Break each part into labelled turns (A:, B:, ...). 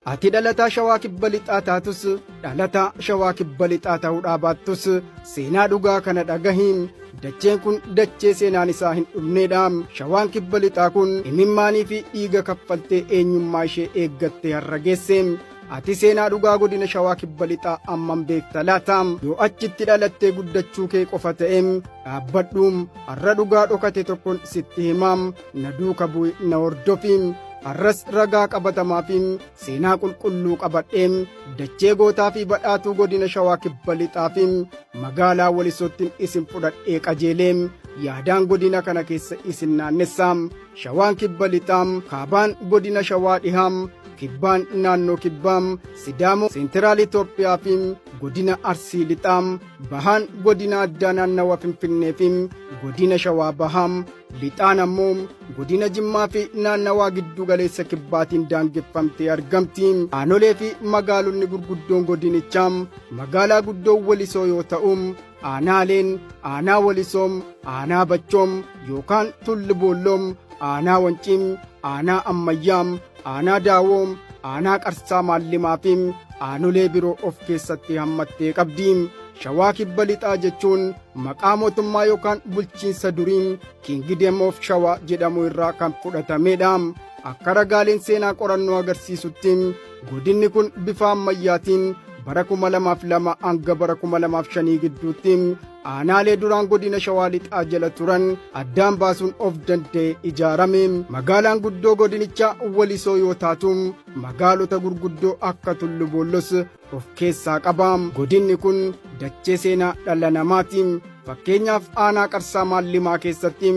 A: Ati dhalataa Shawaa Kibba Lixaa taatus dhalataa Shawaa Kibba Lixaa ta'uudhaa baattus seenaa dhugaa kana dhagahiin. Dacheen kun dachee seenaan isaa hin dhumneedha. Shawaan Kibba Lixaa kun imimmaanii fi dhiiga kaffaltee eenyummaa ishee eeggattee har'a geesse. Ati seenaa dhugaa godina Shawaa Kibba Lixaa ammam beekta laata? Yoo achitti dhalattee guddachuu kee qofa ta'e dhaabbadhu. Har'a dhugaa dhokate tokkoon sitti himaam. Na duuka bu'i na hordofi. Har'as ragaa qabatamaa fi seenaa qulqulluu qabadheem dachee gootaa fi badhaatuu godina Shawaa Kibba Lixaa fi magaalaa Walisootti isin fudhadhee qajeeleem yaadaan godina kana keessa isin naannessaam. Shawaan Kibba Lixaam kaabaan godina Shawaa Dhihaam kibbaan naannoo kibbaam Sidaamoo seentiraal Itoophiyaa fi godina Arsii Lixaam bahaan godina addaa naannawa Finfinnee fi godina Shawaa Bahaam lixaan ammoo godina Jimmaa fi naannawaa giddu galeessa kibbaatiin daangeffamtee argamti. Aanolee fi magaalonni gurguddoon godinichaam magaalaa guddoo Walisoo yoo ta'u aanaaleen aanaa Walisoom, aanaa Bachoom yookaan Tulli Boolloom, aanaa Wanciim, aanaa Ammayyaam, aanaa Daawoom, aanaa Qarsaa Maallimaa fi aanolee biroo of keessatti hammattee qabdi. Shawaa Kibba Lixaa jechuun maqaa mootummaa yookaan bulchiinsa duriin Kingdom of Shawaa jedhamu irraa kan fudhatameedha. Akka ragaaleen seenaa qorannoo agarsiisutti godinni kun bifa ammayyaatiin bara 2002 hanga bara 2005 gidduutti aanaalee duraan godina Shawaa Lixaa jala turan addaan baasuun of danda'e ijaarame. Magaalaan guddoo godinichaa Walisoo yoo taatu magaalota gurguddoo akka Tullu Boollos of keessaa qaba. Godinni kun dachee seenaa dhala namaati. Fakkeenyaaf aanaa Qarsaa Maallimaa keessatti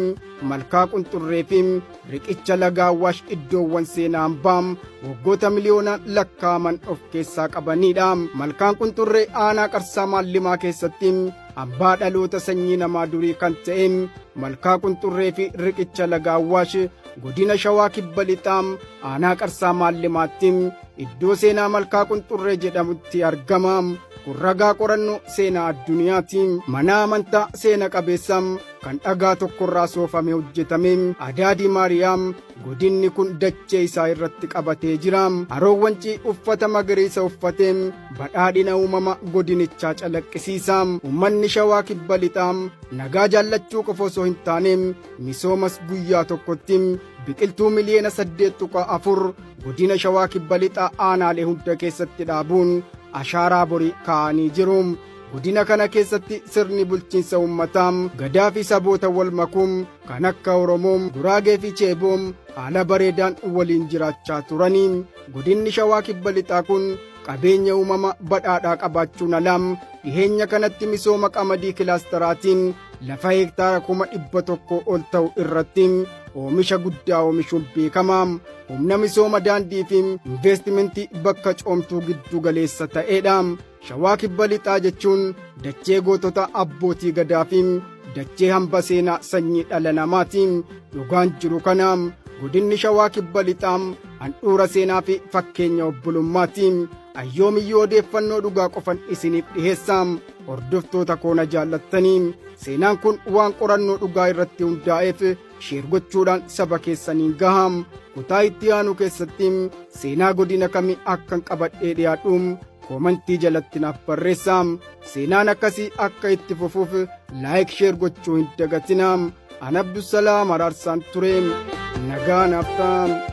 A: malkaa Qunxurree fi riqicha laga Awwaash iddoowwan seenaa hambaa waggoota miliyoonaan lakkaa'aman of keessaa qabanidha. Malkaan Qunxurree aanaa Qarsaa Maallimaa keessatti hambaa dhaloota sanyii namaa durii kan ta'e malkaa Qunxurree fi riqicha laga Awwaash godina Shawaa Kibba Lixaa aanaa Qarsaa Maallimaatti iddoo seenaa malkaa Qunxurree jedhamutti argama. Kun ragaa qorannoo seenaa addunyaati. Mana amantaa seena qabeessam kan dhagaa tokkorraa soofame hojjetame Adaadii Maariyaam godinni kun dachee isaa irratti qabatee jira. Haroon Wancii uffata magariisa uffatee badhaadhina uumama godinichaa calaqqisiisa. Uummanni Shawaa Kibba Lixaa nagaa jaallachuu qofa osoo hin taane misoomas guyyaa tokkotti biqiltuu miliyoona 8.4 godina Shawaa Kibba Lixaa aanaalee hunda keessatti dhaabuun ashaaraa borii kaa'anii jiru. Godina kana keessatti sirni bulchiinsa uummataa gadaa fi saboota wal makuum kan akka Oromoo, Guraagee fi Cheeboom haala bareedaan waliin jiraachaa turanii. Godinni Shawaa Kibba Lixaa kun qabeenya uumama badhaadhaa qabaachuun alaam dhiheenya kanatti misooma qamadii kilaasteraatiin lafa hektaara 100,000 ol ta'u irratti oomisha guddaa oomishuun beekama. Humna misooma daandii fi investimentii bakka coomtuu giddu galeessa ta'eedha. Shawaa Kibba Lixaa jechuun dachee gootota abbootii gadaa fi dachee hamba seenaa sanyii dhala namaati. Dhugaan jiru kana godinni Shawaa Kibba Lixaa handhuura seenaa fi fakkeenya obbolummaati. Ayyoomiyyuu odeeffannoo dhugaa qofan isiniif dhiheessa. Hordoftoota koona jaallattanii seenaan kun waan qorannoo dhugaa irratti hundaa'eef sheer gochuudhaan saba keessaniin gaham. Kutaa itti aanu keessatti seenaa godina kamii akkan qabadhee dhiyaadhu koomantii jalatti naaf barreessaa. Seenaan akkasii akka itti fufuuf laayik sheer gochuu hin dagatinaa. An Abdusalaam Araarsaan ture nagaa naaf ta'a.